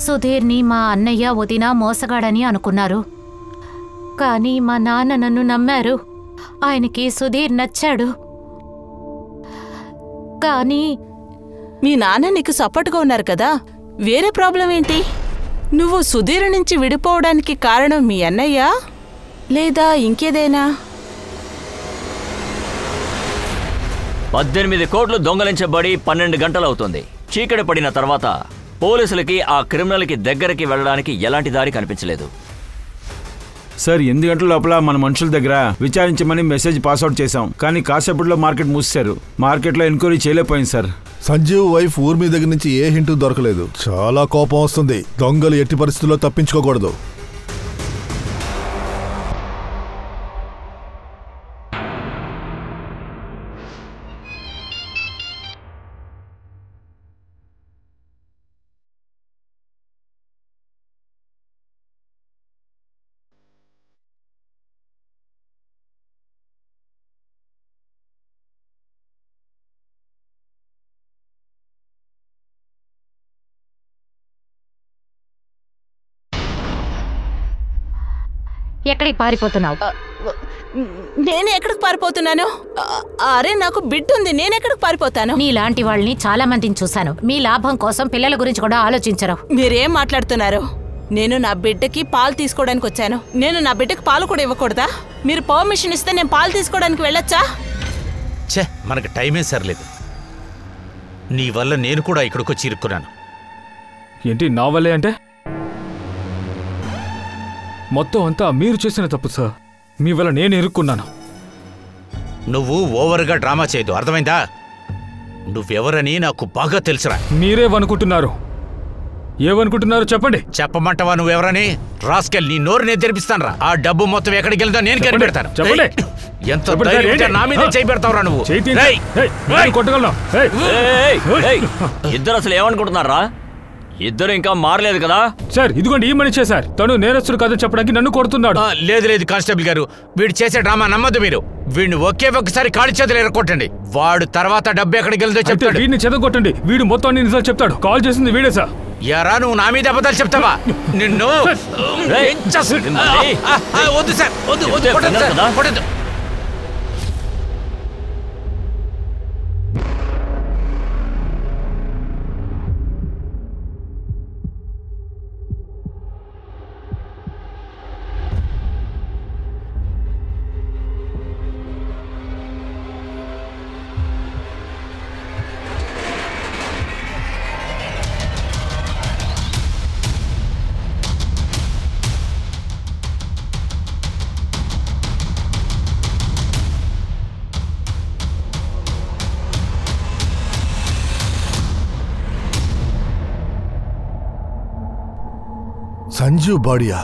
A: సుధీర్ని మా అన్నయ్య వదిన మోసగాడని అనుకున్నారు. కానీ మా నాన్న నన్ను నమ్మారు. ఆయనకి సుధీర్ నచ్చాడు. కానీ
B: మీ నాన్న నీకు సపోర్ట్గా ఉన్నారు కదా, వేరే ప్రాబ్లం ఏంటి? నువ్వు సుధీర్ నుంచి విడిపోవడానికి కారణం మీ అన్నయ్య లేదా ఇంకేదైనా?
G: 18 కోట్లు దొంగలించబడి 12 గంటలవుతుంది. చీకటి పడిన తర్వాత పోలీసులకి ఆ క్రిమినల్కి దగ్గరికి వెళ్ళడానికి ఎలాంటి దారి కనిపించలేదు.
D: సార్, 8 గంటల లోపల మన మనుషుల దగ్గర విచారించమని మెసేజ్ పాస్అవుట్ చేశాం. కానీ కాసేపట్లో మార్కెట్ మూసేశారు. మార్కెట్లో ఎంక్వైరీ చేయలేకపోయింది సార్.
F: సంజీవ్ వైఫ్ ఊర్మి దగ్గర నుంచి ఏ హింటూ దొరకలేదు. చాలా కోపం వస్తుంది. దొంగలు ఎట్టి పరిస్థితుల్లో తప్పించుకోకూడదు.
A: ఎక్కడికి పారిపోతున్నావు?
B: నేను ఎక్కడికి పారిపోతున్నాను? అరే, నాకు బిడ్డ ఉంది, నేను ఎక్కడికి పారిపోతాను?
A: నీలాంటి వాళ్ళని చాలా మందిని చూశాను. మీ లాభం కోసం పిల్లల గురించి కూడా ఆలోచించరు.
B: మీరేం మాట్లాడుతున్నారు? నేను నా బిడ్డకి పాలు తీసుకోవడానికి వచ్చాను. నేను నా బిడ్డకి పాలు కూడా ఇవ్వకూడదా? మీరు పర్మిషన్ ఇస్తే నేను పాలు తీసుకోవడానికి వెళ్ళొచ్చా?
E: ఛే, మనకు టైమే సరిలేదు. నీ వల్ల నేను కూడా ఇక్కడికి వచ్చి ఇరుక్కున్నాను.
C: ఏంటి నా వల్లే అంటే? మొత్తం అంతా మీరు చేసిన తప్పు సార్. మీ వల్ల నేను ఇరుక్కున్నాను.
E: నువ్వు ఓవర్గా డ్రామా చేయదు, అర్థమైందా? నువ్వెవరని నాకు బాగా తెలుసురా.
C: మీరేమనుకుంటున్నారు? ఏమనుకుంటున్నారో చెప్పండి.
E: చెప్పమంటావా నువ్వెవరని? రాస్కెల్, నీ నోరు నేను తెరిపిస్తాను. ఆ డబ్బు మొత్తం ఎక్కడికి వెళ్తా నేను కనిపెడతాను.
C: చెప్పండి.
E: ఎంత ధైర్యంగా నా మీద చేయి పెడతావురా నువ్వు?
C: కొట్టగలను.
G: ఇద్దరు అసలు ఏమనుకుంటున్నారా? ఇద్దరు ఇంకా మారలేదు కదా
C: సార్. ఇదిగోండి ఈ మనిషే సార్. తను నేరస్తుడు కాదని చెప్పడానికి నన్ను కొడుతున్నాడు.
E: లేదు కానిస్టేబుల్ గారు, వీడు చేసే డ్రామా నమ్మద్దు మీరు. వీడిని ఒక్కసారి కాడి చేతులు ఎరగొట్టండి. వాడు తర్వాత డబ్బు ఎక్కడికి వెళ్తే చెప్తాడు.
C: వీడిని చెదగొట్టండి. వీడు మొత్తం అన్ని నిజాలు చెప్తాడు. కాల్ చేసింది వీడే సార్.
E: యారా నువ్వు నా మీద అబద్ధాలు చెప్తావా? నిన్ను వద్దు సార్, వద్దు.
F: సంజీవ్ బాడీయా?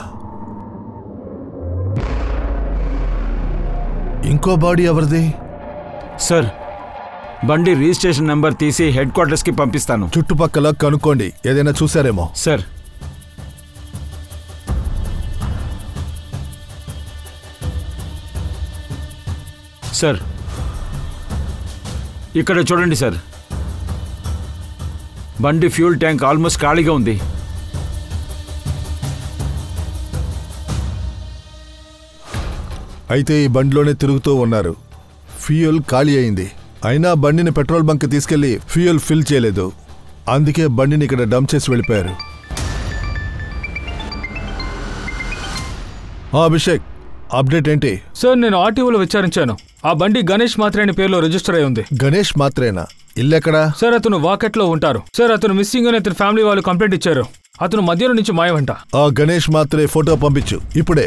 F: ఇంకో బాడీ ఎవరిది?
D: సార్, బండి రిజిస్ట్రేషన్ నంబర్ తీసి హెడ్ క్వార్టర్స్ కి పంపిస్తాను.
F: చుట్టుపక్కల కనుక్కోండి, ఏదైనా చూసారేమో.
D: సార్. సార్, ఇక్కడ చూడండి సార్. బండి ఫ్యూల్ ట్యాంక్ ఆల్మోస్ట్ ఖాళీగా ఉంది.
F: అయితే ఈ బండిలోనే తిరుగుతూ ఉన్నారు. ఫ్యూయల్ ఖాళీ అయింది. అయినా బండిని పెట్రోల్ బంక్ తీసుకెళ్లి ఫ్యూయల్ ఫిల్ చేయలేదు. అందుకే బండిని ఇక్కడ డంప్ చేసి వెళ్ళిపోయారు. అభిషేక్, అప్డేట్ ఏంటి?
C: సార్, నేను ఆర్టీఓలో విచారించాను. ఆ బండి గణేష్ మాత్రే అనే పేరులో రిజిస్టర్ అయి ఉంది.
F: గణేష్ మాత్రేనా? ఇల్లెక్కడా?
C: సార్, అతను వాకెట్లో ఉంటారు. సార్, అతను మిస్సింగ్ అని అతని ఫ్యామిలీ వాళ్ళు కంప్లైంట్ ఇచ్చారు. అతను మధ్యలో నుంచి మాయమంట.
F: ఆ గణేష్ మాత్రే ఫోటో పంపించు ఇప్పుడే.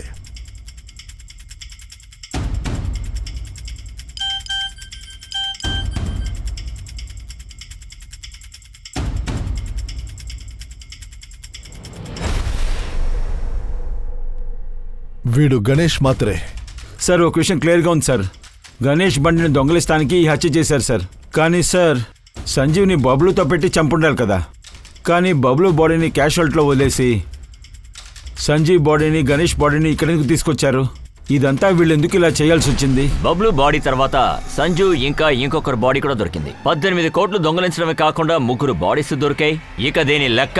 F: వీడు గణేష్ మాత్రే.
D: సార్, ఒక విషయం క్లియర్గా ఉంది సార్. గణేష్ బండిని దొంగలిస్తానికి ఈ హత్య చేశారు సార్. కానీ సార్, సంజీవ్ని బబ్లుతో పెట్టి చంపుండాలి కదా. కానీ బబ్లు బాడీని క్యాషువాలిటీలో వదిలేసి సంజీవ్ బాడీని, గణేష్ బాడీని ఇక్కడికి తీసుకొచ్చారు. ఇదంతా వీళ్ళు ఎందుకు ఇలా చేయాల్సి వచ్చింది?
G: బబ్లు బాడీ తర్వాత సంజు ఇంకా ఇంకొకరు బాడీ కూడా దొరికింది. 18 కోట్లు దొంగలించడమే కాకుండా 3 బాడీస్ దొరికాయి. ఇక దీని లెక్క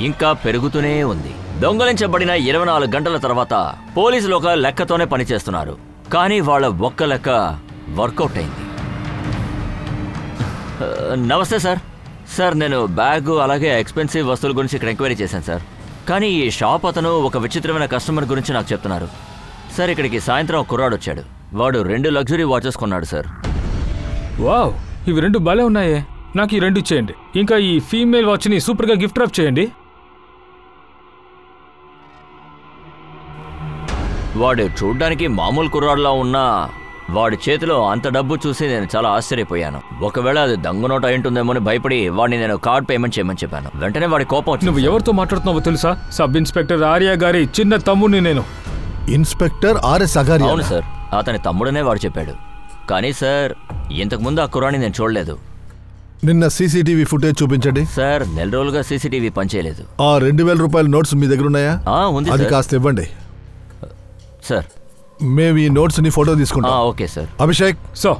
G: ఇంకా పెరుగుతూనే ఉంది. దొంగలించబడిన 24 గంటల తర్వాత పోలీసులు ఒక లెక్కతోనే పనిచేస్తున్నారు. కానీ వాళ్ళ ఒక్క లెక్క వర్కౌట్ అయింది. నమస్తే సార్. సార్, నేను బ్యాగు అలాగే ఎక్స్పెన్సివ్ వస్తువుల గురించి ఇక్కడ ఎంక్వైరీ చేశాను సార్. కానీ ఈ షాప్ అతను ఒక విచిత్రమైన కస్టమర్ గురించి నాకు చెప్తున్నారు. సార్, ఇక్కడికి సాయంత్రం ఒక కుర్రాడు వచ్చాడు. వాడు 2 లగ్జరీ వాచెస్ కొన్నాడు సార్.
C: వావ్, ఇవి 2 భలే ఉన్నాయే. నాకు ఈ 2 ఇచ్చేయండి. ఇంకా ఈ ఫీమేల్ వాచ్ని సూపర్గా గిఫ్ట్ డ్రాప్ చేయండి.
G: వాడు చూడ్డానికి మామూలు కుర్రాడులా ఉన్నా వాడి చేతిలో అంత డబ్బు చూసి నేను చాలా ఆశ్చర్యపోయాను. ఒకవేళ అది దొంగ నోట్ అయి ఉంటుందేమో అని భయపడి వాడిని నేను కార్డ్ పేమెంట్ చేయమని చెప్పాను. వెంటనే వాడి కోపం వచ్చింది.
C: నువ్వు ఎవరితో మాట్లాడుతున్నావో తెలుసా? సబ్ ఇన్స్పెక్టర్ ఆర్య గారి చిన్న తమ్ముడిని నేను.
F: Inspector RS Agaria?
G: అవును సార్, అతని తమ్ముడనే వాడు చెప్పాడు. కానీ సార్, ఇంతకుముందు ఆ కుర్రాడిని నేను చూడలేదు.
F: నిన్న సీసీటీవీ ఫుటేజ్ చూపించండి.
G: సార్, నెల రోజులుగా సీసీటీవీ పనిచేయలేదు.
F: ఆ 2000 రూపాయల నోట్స్ మీ దగ్గర ఉన్నాయా?
G: ఉంది.
F: అది కాస్త ఇవ్వండి
G: సార్.
F: మేము ఈ నోట్స్ ని ఫోటో తీసుకుంటాం.
G: Okay sir.
F: Abhishek.
C: So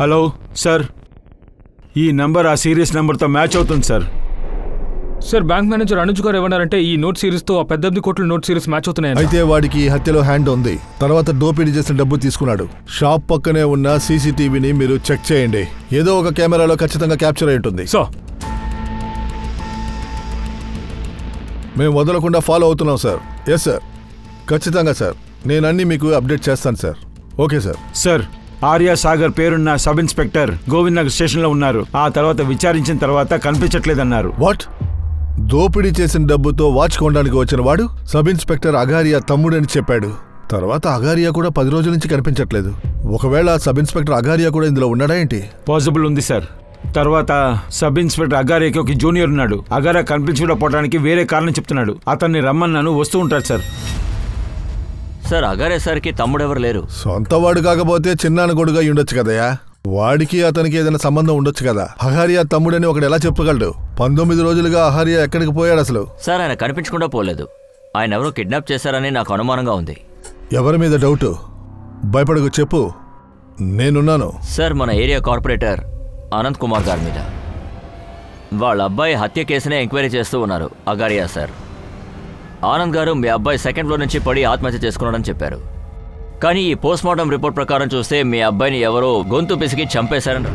D: hello sir, ఈ నంబర్ ఆ సీరియస్ నెంబర్తో మ్యాచ్ అవుతుంది sir.
C: Sir, bank manager Anuj గారు ఏమన్నారంటే ఈ నోట్ సిరీస్తో ఆ 18 కోట్ల నోట్ సిరీస్ మ్యాచ్ అవుతున్నాయి.
F: అయితే వాడికి ఈ హత్యలో హ్యాండ్ ఉంది. తర్వాత దోపిడీ చేసిన డబ్బు తీసుకున్నాడు. షాప్ పక్కనే ఉన్న సీసీటీవీని మీరు చెక్ చేయండి. ఏదో ఒక కెమెరాలో ఖచ్చితంగా క్యాప్చర్ అయి ఉంటుంది.
C: సో
F: మేము వదలకుండా ఫాలో అవుతున్నాం సార్. ఎస్ సార్, ఖచ్చితంగా సార్. నేను అన్ని మీకు అప్డేట్ చేస్తాను sir. Okay sir.
D: Sir, Arya Sagar పేరున్న సబ్ ఇన్స్పెక్టర్ గోవింద్ నగర్ స్టేషన్లో ఉన్నారు. ఆ తర్వాత విచారించిన తర్వాత కనిపించట్లేదన్నారు.
F: వాట్? దోపిడీ చేసిన డబ్బుతో వాచ్ కొనడానికి వచ్చిన వాడు సబ్ ఇన్స్పెక్టర్ అగారియా తమ్ముడని చెప్పాడు. తర్వాత అగారియా కూడా 10 రోజుల నుంచి కనిపించట్లేదు. ఒకవేళ సబ్ ఇన్స్పెక్టర్ అగారియా కూడా ఇందులో ఉన్నాడా ఏంటి?
D: పాసిబుల్ ఉంది సార్. తర్వాత సబ్ ఇన్స్పెక్టర్ అగారియాకి ఒక జూనియర్ ఉన్నాడు. అగారియా కనిపించకపోవడానికి వేరే కారణం చెప్తున్నాడు. అతన్ని రమ్మన్నాను, వస్తూ ఉంటాడు సార్.
G: సార్ అగారియా సార్కి తమ్ముడెవరు లేరు.
F: సొంతవాడు కాకపోతే చిన్నాన్న కొడుగా ఉండొచ్చు కదయా. వాడికి అతనికి ఏదైనా సంబంధం ఉండొచ్చు కదా. అహారియా తమ్ముడని ఒకడు ఎలా చెప్పగలడు? 19 రోజులుగా అహారియా ఎక్కడికి పోయాడు అసలు?
G: సార్ ఆయన కనిపించకుండా పోలేదు. ఆయన ఎవరో కిడ్నాప్ చేశారని నాకు అనుమానంగా ఉంది.
F: ఎవరి మీద డౌటు? భయపడకు, చెప్పు, నేనున్నాను.
G: సార్ మన ఏరియా కార్పొరేటర్ అనంత్ కుమార్ గారి మీద. వాళ్ళ అబ్బాయి హత్య కేసునే ఎంక్వైరీ చేస్తూ ఉన్నారు అగారియా సార్. ఆనంద్ గారు మీ అబ్బాయి 2nd ఫ్లోర్ నుంచి పడి ఆత్మహత్య చేసుకున్నాడని చెప్పారు. కానీ ఈ పోస్ట్మార్టం రిపోర్ట్ ప్రకారం చూస్తే మీ అబ్బాయిని ఎవరో గొంతు పిసికి చంపేశారని.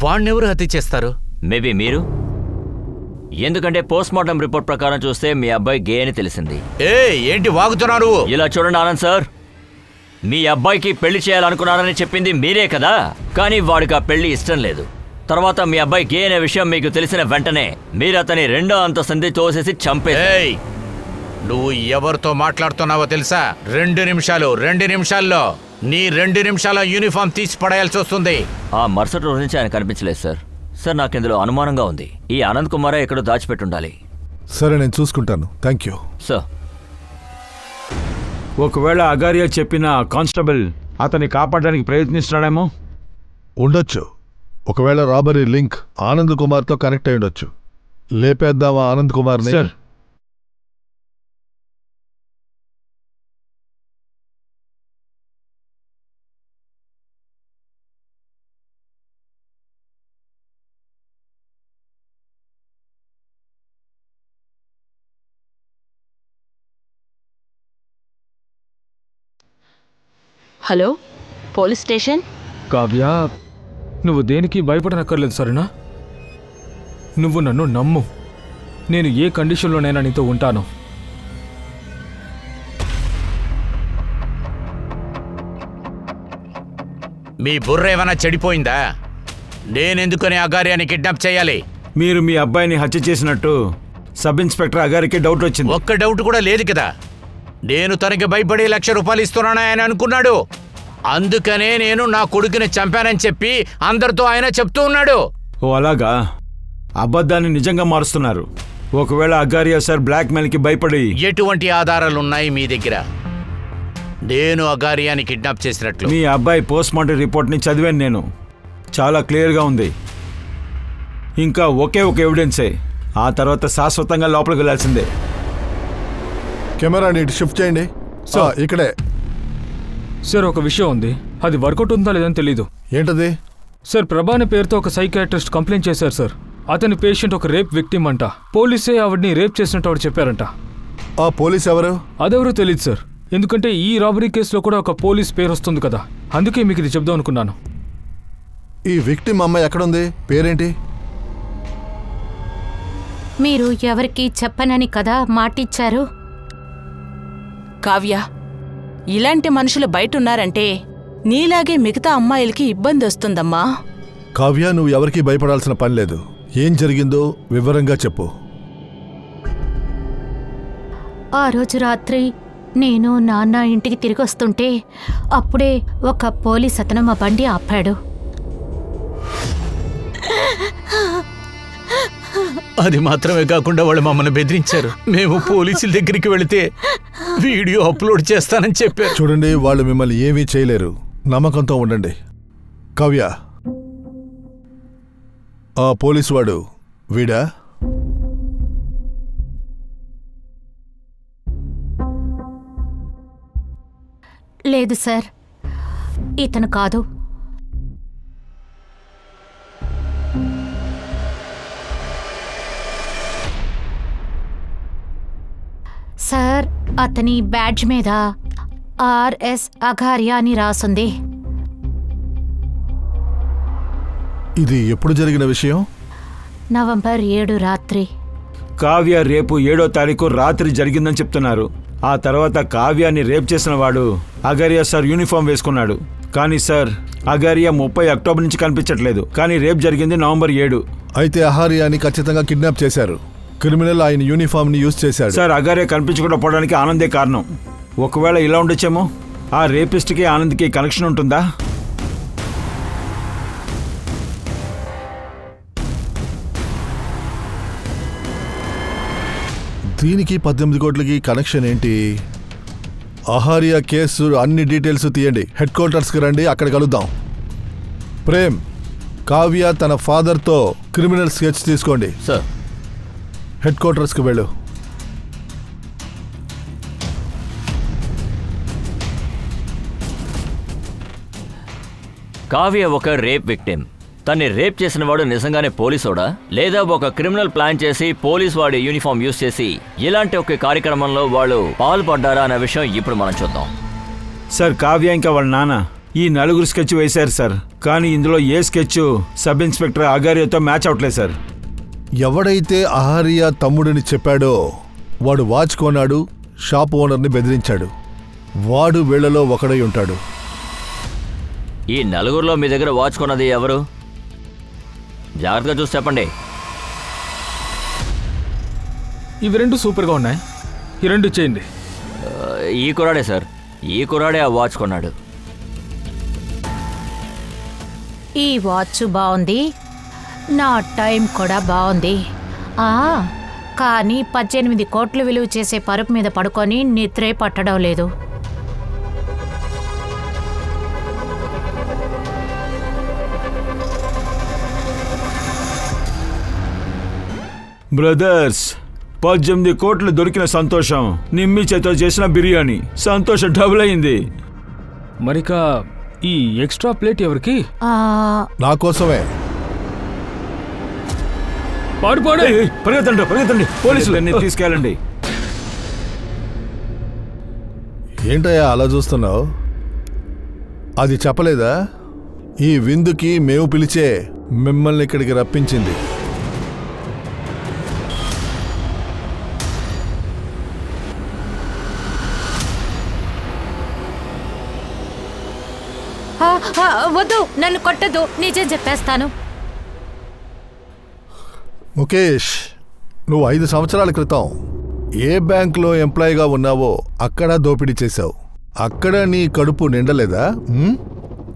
E: వాణ్ణెవరు హత్య చేస్తారు?
G: మేబీ మీరు. ఎందుకంటే పోస్ట్మార్టం రిపోర్ట్ ప్రకారం చూస్తే మీ అబ్బాయి గే అని తెలిసింది.
E: ఏంటి వాగుతున్నారు?
G: ఇలా చూడండి ఆనంద్ సార్, మీ అబ్బాయికి పెళ్లి చేయాలనుకున్నారని చెప్పింది మీరే కదా. కానీ వాడికి ఆ పెళ్లి ఇష్టం లేదు. తర్వాత మీ అబ్బాయి గే అనే విషయం మీకు తెలిసిన వెంటనే మీరు అతని 2వ అంతస్తు తోసేసి చంపేశారు.
E: నువ్వు ఎవరితో మాట్లాడుతున్నావో తెలుసా? 2 నిమిషాల్లో నీ 2 నిమిషాల యూనిఫామ్ తీసి పడేయాల్సి వస్తుంది.
G: ఆ మరుసటి రోజు నుంచి ఆయన కనిపించలేదు సార్. సార్ నాకు ఇందులో అనుమానంగా ఉంది. ఈ అనంత్ కుమారే ఎక్కడో దాచిపెట్టుండాలి.
F: సరే, నేను చూసుకుంటాను. Thank you
G: sir.
D: ఒకవేళ అగారియా చెప్పిన కానిస్టేబుల్ అతన్ని కాపాడడానికి ప్రయత్నిస్తున్నాడేమో.
F: ఉండొచ్చు. ఒకవేళ రాబరీ లింక్ ఆనంద్ కుమార్తో కనెక్ట్ అయి ఉండొచ్చు. లేపేద్దామా ఆనంద్ కుమార్ని?
D: Sir,
B: hello, police station.
C: Kavya, నువ్వు దేనికి భయపడనక్కర్లేదు సరేనా? నువ్వు నన్ను నమ్ము. నేను ఏ కండిషన్లోనైనా నీతో ఉంటాను.
E: మీ బుర్ర ఏమైనా చెడిపోయిందా? నేనెందుకని అగారియాని కిడ్నాప్ చేయాలి?
D: మీరు మీ అబ్బాయిని హత్య చేసినట్టు సబ్ ఇన్స్పెక్టర్ అగారికి డౌట్ వచ్చింది.
E: ఒక్క డౌట్ కూడా లేదు కదా. నేను తనకి భయపడి ₹1,00,000 ఇస్తున్నాను ఆయన అనుకున్నాడు. అందుకనే నేను నా కొడుకుని చంపానని చెప్పి అందరితో ఆయన చెప్తూ ఉన్నాడు.
D: ఓ అలాగా? అబద్ధాన్ని నిజంగా మారుస్తున్నారు. ఒకవేళ అగారియా సార్ బ్లాక్మెయిల్కి భయపడి.
E: ఎటువంటి ఆధారాలున్నాయి మీ దగ్గర నేను అగారియాని కిడ్నాప్ చేసినట్లు?
D: మీ అబ్బాయి పోస్ట్మార్టం రిపోర్ట్ని చదివాను నేను. చాలా క్లియర్గా ఉంది. ఇంకా ఒకే ఒక ఎవిడెన్సే. ఆ తర్వాత శాశ్వతంగా లోపలికి వెళ్ళాల్సిందే.
F: కెమెరాని ఇటు షిఫ్ట్ చేయండి. ఇక్కడే.
C: సార్ ఒక విషయం ఉంది, అది వర్కౌట్ ఉందా లేదని తెలీదు.
F: ఏంటది?
C: సార్ ప్రభా అనే పేరుతో ఒక సైకియాట్రిస్ట్ కంప్లైంట్ చేశారు సార్. అతని పేషెంట్ ఒక రేప్ విక్టిమ్ అంట. పోలీసే ఆవిడ్ని రేప్ చేసినట్టు ఆవిడ చెప్పారంట.
F: ఆ పోలీస్ ఎవరు?
C: అదెవరో తెలియదు సార్. ఎందుకంటే ఈ రాబరీ కేసులో కూడా ఒక పోలీస్ పేరు వస్తుంది కదా, అందుకే మీకు ఇది చెప్దాం అనుకున్నాను.
F: ఈ విక్టిమ్ అమ్మాయి ఎక్కడుంది? పేరేంటి?
A: మీరు ఎవరికి చెప్పనని కదా మాటిచ్చారు.
B: కావ్య, ఇలాంటి మనుషులు బయటున్నారంటే నీలాగే మిగతా అమ్మాయిలకి ఇబ్బంది వస్తుందమ్మా.
F: కావ్య, నువ్వు ఎవరికీ భయపడాల్సిన పని లేదు. ఏం జరిగిందో వివరంగా చెప్పు.
A: ఆ రోజు రాత్రి నేను నాన్న ఇంటికి తిరిగి వస్తుంటే అప్పుడే ఒక పోలీస్ అతను మా బండి ఆపాడు.
E: అది మాత్రమే కాకుండా వాళ్ళు మమ్మల్ని బెదిరించారు. మేము పోలీసుల దగ్గరికి వెళితే వీడియో అప్లోడ్ చేస్తానని చెప్పారు.
F: చూడండి, వాళ్ళు మిమ్మల్ని ఏమీ చేయలేరు. నమ్మకంతో ఉండండి. కావ్య, ఆ పోలీసు వాడు వీడా?
A: లేదు సార్, ఇతను కాదు. సార్, అతని బ్యాడ్జ్ మీద ఆర్ఎస్ అగారియా అని రాసుంది.
F: ఇది ఎప్పుడు జరిగిన విషయం?
A: నవంబర్ 7 రాత్రి.
D: కావ్య రేపు 7వ తారీఖు రాత్రి జరిగిందని చెప్తున్నారు. ఆ తర్వాత కావ్యాన్ని రేప్ చేసిన వాడు అగారియా సార్ యూనిఫామ్ వేసుకున్నాడు. కానీ సార్, అగారియా 30 అక్టోబర్ నుంచి కనిపించట్లేదు. కానీ రేప్ జరిగింది నవంబర్ 7.
F: అయితే అహారియాని ఖచ్చితంగా కిడ్నాప్ చేశారు. క్రిమినల్ ఆయన యూనిఫామ్ ని యూజ్ చేశాడు.
D: సార్ అగారే కనిపించకుండా పోవడానికి ఆనందే కారణం. ఒకవేళ ఇలా ఉండొచ్చేమో. ఆ రేపిస్ట్కి ఆనంద్కి కనెక్షన్ ఉంటుందా?
F: దీనికి 18 కోట్లకి కనెక్షన్ ఏంటి? అహారియా కేసు అన్ని డీటెయిల్స్ తీయండి. హెడ్ క్వార్టర్స్కి రండి, అక్కడ కలుద్దాం. ప్రేమ్, కావ్య తన ఫాదర్తో క్రిమినల్ స్కెచ్ తీసుకోండి.
G: సార్
F: హెడ్ క్వార్టర్స్కి వెళ్ళు.
G: కావ్య ఒక రేప్ విక్టిమ్. తన్ని రేప్ చేసిన వాడు నిజంగానే పోలీసోడా, లేదా ఒక క్రిమినల్ ప్లాన్ చేసి పోలీస్ వాడి యూనిఫామ్ యూజ్ చేసి ఇలాంటి ఒక కార్యక్రమంలో వాళ్ళు పాల్పడ్డారా అనే విషయం ఇప్పుడు మనం చూద్దాం.
D: సార్ కావ్య ఇంకా వాళ్ళ నాన్న ఈ 4 స్కెచ్ వేశారు సార్. కానీ ఇందులో ఏ స్కెచ్ సబ్ ఇన్స్పెక్టర్ అగారియాతో మ్యాచ్ అవట్లేదు సార్.
F: ఎవడైతే అహారియా తమ్ముడిని చెప్పాడో వాడు వాచ్ కొన్నాడు, షాప్ ఓనర్ని బెదిరించాడు. వాడు వీళ్లలో ఒకడై ఉంటాడు.
G: ఈ 4లో మీ దగ్గర వాచ్ కొన్నది ఎవరు? జాగ్రత్తగా చూసి చెప్పండి.
C: ఇవి 2 సూపర్గా ఉన్నాయి. ఈ 2 చేయండి.
G: ఈ కురాడే సార్, ఈ కురాడే ఆ వాచ్ కొన్నాడు.
A: ఈ వాచ్ బాగుంది, నా టైం కూడా బాగుంది. కానీ 18 కోట్లు విలువ చేసే పరుపు మీద పడుకొని నిద్రే పట్టడం లేదు.
D: బ్రదర్స్, 18 కోట్లు దొరికిన సంతోషం, నిమ్మి చేతో చేసిన బిర్యానీ సంతోషం డబుల్ అయింది.
C: మరిక ఈ ఎక్స్ట్రా ప్లేట్ ఎవరికి?
F: నా కోసమే.
D: పరిగెత్తండి పరిగెత్తండి, పోలీసులన్నీ తీసుకెళ్ళండి.
F: ఏంటయ్యా అలా చూస్తున్నావు? అది చెప్పలేదా? ఈ విందుకి మేము పిలిచే మిమ్మల్ని ఇక్కడికి రప్పించింది.
A: వద్దు, నన్ను కొట్టదు, నిజం చెప్పేస్తాను.
F: ముఖేష్, నువ్వు 5 సంవత్సరాల క్రితం ఏ బ్యాంక్లో ఎంప్లాయీగా ఉన్నావో అక్కడ దోపిడీ చేశావు. అక్కడ నీ కడుపు నిండలేదా?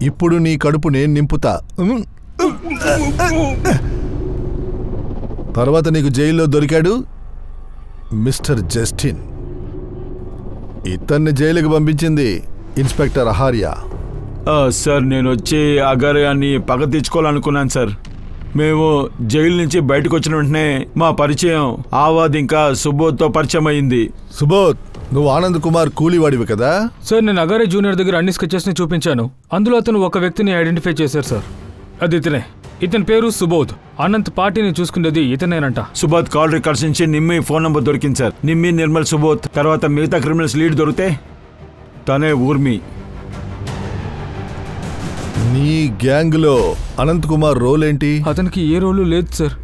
F: ఇప్పుడు నీ కడుపు నేను నింపుతా. తర్వాత నీకు జైల్లో దొరికాడు మిస్టర్ జస్టిన్. ఇతన్ని జైలుకి పంపించింది ఇన్స్పెక్టర్ అహారియా.
D: సార్ నేను వచ్చి అగారియాన్ని పగ తెచ్చుకోవాలనుకున్నాను సార్. మేము జైలు నుంచి బయటకు వచ్చిన వెంటనే మా పరిచయం ఆవాద్ ఇంకా సుబోధ్తో పరిచయం అయింది.
F: సుబోధ్, నువ్వు ఆనంద్ కుమార్ కూలీవాడివి కదా?
C: సార్ నేను అగారే జూనియర్ దగ్గర అన్ని స్కెచెస్ని చూపించాను. అందులో అతను ఒక వ్యక్తిని ఐడెంటిఫై చేశారు సార్. అది ఇతనే. ఇతని పేరు సుబోధ్. అనంత్ పార్టీని చూసుకునేది ఇతనేనంట.
D: సుబోధ్ కాల్ రికార్డ్స్ నుంచి నిమ్మి ఫోన్ నంబర్ దొరికింది సార్. నిమ్మి, నిర్మల్, సుబోధ్ తర్వాత మిగతా క్రిమినల్స్ లీడ్ దొరికితే తనే ఊర్మి.
F: నీ గ్యాంగ్లో అనంత్ కుమార్ రోల్ ఏంటి?
C: అతనికి ఏ రోలు లేదు సార్.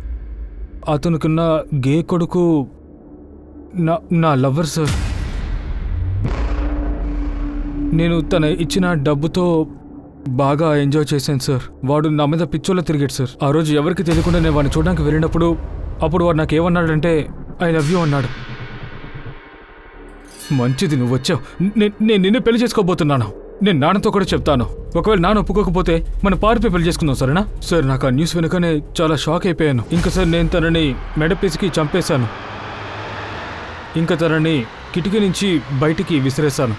C: అతనుకున్న గే కొడుకు నా లవర్ సార్. నేను తన ఇచ్చిన డబ్బుతో బాగా ఎంజాయ్ చేశాను సార్. వాడు నా మీద పిచ్చోళ్ళ తిరిగాడు సార్. ఆ రోజు ఎవరికి తెలియకుండా నేను వాడిని చూడడానికి వెళ్ళినప్పుడు అప్పుడు వాడు నాకు ఏమన్నాడంటే ఐ లవ్ యూ అన్నాడు. మంచిది నువ్వు వచ్చావు. నేను నిన్ను పెళ్లి చేసుకోబోతున్నాను. నేను నాన్నతో కూడా చెప్తాను. ఒకవేళ నాన్న ఒప్పుకోకపోతే మనం పారిపోయి పెళ్లి చేసుకుందాం సరేనా? సార్ నాకు ఆ న్యూస్ వెనుకనే చాలా షాక్ అయిపోయాను. ఇంకా సార్ నేను తనని మెడపేసికి చంపేశాను. ఇంకా తనని కిటికీ నుంచి బయటికి విసిరేశాను.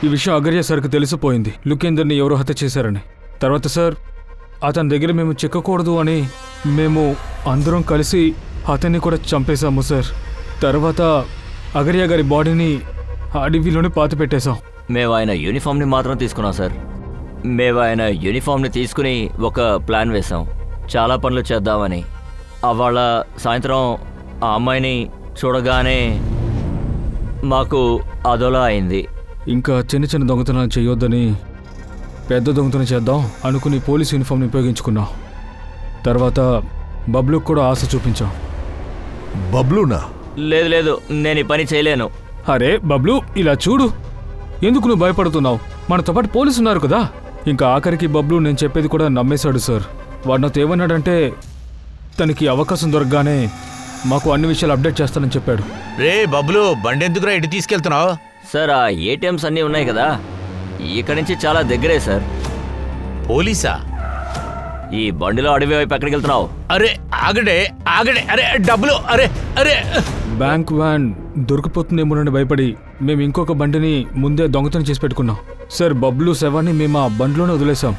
C: ఈ విషయం అగర్య సార్కి తెలిసిపోయింది. లుకేందర్ని ఎవరో హత్య చేశారని. తర్వాత సార్ అతని దగ్గర మేము చిక్కకూడదు అని మేము అందరం కలిసి అతన్ని కూడా చంపేశాము సార్. తర్వాత అగర్య గారి బాడీని అడవిలోనే పాతి పెట్టేశాం.
G: మేము ఆయన యూనిఫామ్ని మాత్రం తీసుకున్నాం సార్. మేము ఆయన యూనిఫామ్ని తీసుకుని ఒక ప్లాన్ వేశాం, చాలా పనులు చేద్దామని. అవాళ సాయంత్రం ఆ అమ్మాయిని చూడగానే మాకు అదోలా అయింది.
C: ఇంకా చిన్న చిన్న దొంగతనాలు చేయొద్దని పెద్ద దొంగతనం చేద్దాం అనుకుని పోలీస్ యూనిఫామ్ని ఉపయోగించుకున్నాం. తర్వాత బబ్లుకు కూడా ఆశ చూపించాం.
F: బబ్లునా?
G: లేదు లేదు, నేను ఈ పని చేయలేను.
C: అరే బబ్లు, ఇలా చూడు, ఎందుకు నువ్వు భయపడుతున్నావు? మనతో పాటు పోలీసు ఉన్నారు కదా. ఇంకా ఆఖరికి బబ్లు నేను చెప్పేది కూడా నమ్మేశాడు సార్. వాడు నాతో ఏమన్నాడంటే తనకి అవకాశం దొరకగానే మాకు అన్ని విషయాలు అప్డేట్ చేస్తానని చెప్పాడు.
E: రే బబ్లు, బండి ఎందుకురా ఇటు తీసుకెళ్తున్నావు?
G: సార్ ఆ ఏటీఎంస్ అన్నీ ఉన్నాయి కదా, ఇక్కడి నుంచి చాలా దగ్గరే సార్.
E: పోలీసా?
G: ఈ బండిలో అడవి వైపు ఎక్కడికి వెళ్తున్నావు?
E: అరే ఆగడే ఆగడే, అరే డబ్బులు, అరే అరే.
C: బ్యాంక్ వ్యాన్ దొరికిపోతుందేమోనని భయపడి మేము ఇంకొక బండిని ముందే దొంగతనం చేసి పెట్టుకున్నాం సార్. బబ్లు శవాన్ని మేము ఆ బండిలోనే వదిలేసాం.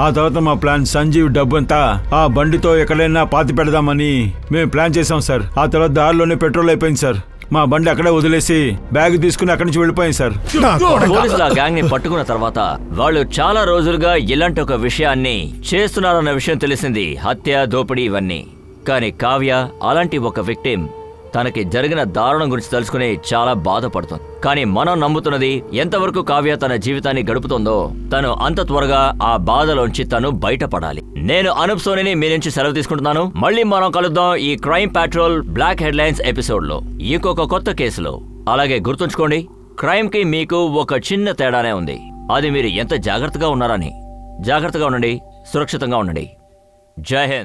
D: ఆ తర్వాత మా ప్లాన్ సంజీవ్ డబ్బంతా ఆ బండితో ఎక్కడైనా పాతి పెడదామని మేము ప్లాన్ చేసాం సార్. ఆ తర్వాత దారిలోనే పెట్రోల్ అయిపోయింది సార్. మా బండి అక్కడే వదిలేసి బ్యాగ్ తీసుకుని అక్కడి నుంచి వెళ్ళిపోయింది సార్.
G: పోలీసులు ఆ గ్యాంగ్ ని పట్టుకున్న తర్వాత వాళ్ళు చాలా రోజులుగా ఇలాంటి ఒక విషయాన్ని చేస్తున్నారన్న విషయం తెలిసింది, హత్య, దోపిడీ ఇవన్నీ. కానీ కావ్య అలాంటి ఒక విక్టిమ్ తనకి జరిగిన దారుణం గురించి తెలుసుకుని చాలా బాధపడుతుంది. కానీ మనం నమ్ముతున్నది, ఎంతవరకు కావ్య తన జీవితాన్ని గడుపుతుందో తను అంత త్వరగా ఆ బాధలోంచి తను బయటపడాలి. నేను అనూప్ సోనీని మీ నుంచి సెలవు తీసుకుంటున్నాను. మళ్ళీ మనం కలుద్దాం ఈ crime patrol black headlines episode లో ఇంకొక కొత్త కేసులో. అలాగే గుర్తుంచుకోండి, క్రైమ్ కి మీకు ఒక చిన్న తేడానే ఉంది, అది మీరు ఎంత జాగ్రత్తగా ఉన్నారని. జాగ్రత్తగా ఉండండి, సురక్షితంగా ఉండండి. జై హింద్.